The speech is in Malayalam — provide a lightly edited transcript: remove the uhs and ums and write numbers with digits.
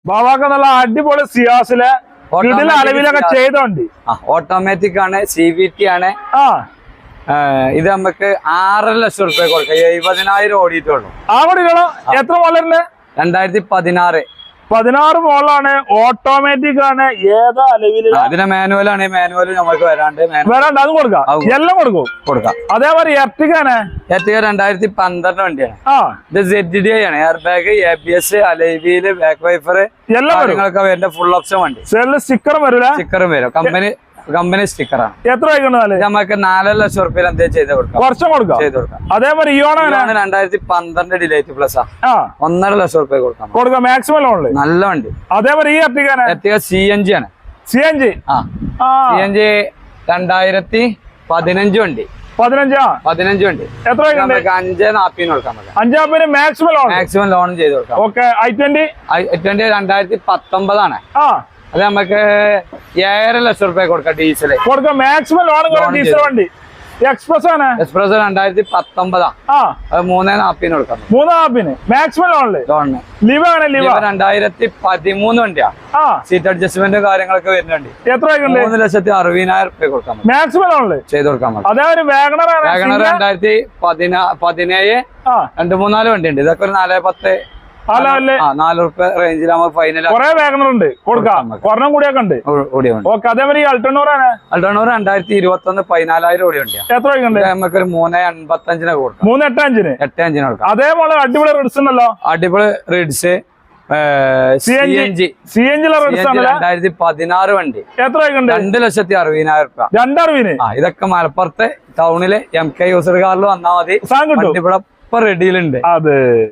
ബാബാക്ക് നല്ല അടിപൊളി സിയാസിലെ അളവിലൊക്കെ ചെയ്തോണ്ട് ഓട്ടോമാറ്റിക് ആണ്, CVT ആണ്. ഇത് നമുക്ക് 6.5 ലക്ഷം റുപ്യ കൊടുക്കാം. 70,000 ഓടിയിട്ടുള്ളൂ. ആ വണ്ടികളോ എത്ര മോഡലിന്റെ? 2016 മോഡലാണ്. ഓട്ടോമാറ്റിക് ആണ്. ഏതാ അളവില്? അതിന് മാനുവൽ ആണ്. മാനുവൽ നമുക്ക് വരാണ്ട് അത് കൊടുക്കാം. എല്ലാം കൊടുക്കാം. അതേപോലെ എർട്ടിഗാണ്. എർട്ടിഗ 2012 വണ്ടിയാണ്. ഇത് ZDI ആണ്. Air bag, ABS, alloy wheel, back wiper എല്ലാം കാര്യങ്ങളൊക്കെ വരുന്ന ഫുൾ ഓപ്ഷൻ വണ്ടി. സ്റ്റിക്കറും വരും. സ്റ്റിക്കറും വരും. കമ്പനി സ്റ്റിക്കറാണ്. എത്ര നമുക്ക് 4 ലക്ഷം റുപ്യ എന്തേലും ചെയ്ത് കൊടുക്കാം. അതേപോലെ 2012 ഡിലൈറ്റ് പ്ലസ് 1.5 ലക്ഷം റുപ്യ കൊടുക്കാം മാക്സിമം ലോണില്. നല്ല വണ്ടി. അതേപോലെ ഈ എർട്ടിഗ CNG ആണ്. CNG 2015 വണ്ടി. 15 വണ്ടി. എത്ര 5.40 കൊടുക്കാം. 5.40 മാക്സിമം ലോൺ ചെയ്ത് കൊടുക്കാം. I20 2019 ആണ്. അത് നമുക്ക് 7.5 ലക്ഷം റുപ്യ കൊടുക്കാം. ഡീസൽ കൊടുക്കാം മാക്സിമം ലോൺ. ഡീസൽ വണ്ടി എക്സ്പ്രസ് ആണ്. എക്സ്പ്രസ് 2019 അത് 3.40 കൊടുക്കാം. 3.40 മാക്സിമം ലോണിന്. ലിവ 2013 വണ്ടിയാ. സീറ്റ് അഡ്ജസ്റ്റ്മെന്റ് കാര്യങ്ങളൊക്കെ വരുന്നുണ്ട്. എത്ര 3,60,000 റുപ്യ കൊടുക്കാം. മാക്സിമം ലോണില് ചെയ്ത് കൊടുക്കാൻ. അതേപോലെ വാഗണർ 2017 2-3-4 വണ്ടി ഉണ്ട്. ഇതൊക്കെ ഒരു 4-10 4 റുപ്യ റേഞ്ചിൽ നമുക്ക് ഫൈനൽ. കുറെ വാഗണർ ഉണ്ട് കൊടുക്കാം. ഒരെണ്ണം കൂടിയൊക്കെ ഉണ്ട്. അതേപോലെ അൾട്ടോണൂർ 2021 14,000 ഓടി വണ്ടിയാണ്. എത്ര നമുക്ക് ഒരു 3.85 കൊടുക്കാം. 3.85 കൊടുക്കാം. അതേപോലെ അടിപൊളി റിഡ്സ് ഉണ്ടല്ലോ. അടിപൊളി റിഡ്സ് CNG 2016 വണ്ടി. എത്ര 2,60,000 റുപ്യ. 2.60. ഇതൊക്കെ മലപ്പുറത്തെ ടൗണിലെ MK യൂസർ കാറിൽ വന്നാൽ മതി. ഇവിടെ റെഡിയിലുണ്ട്.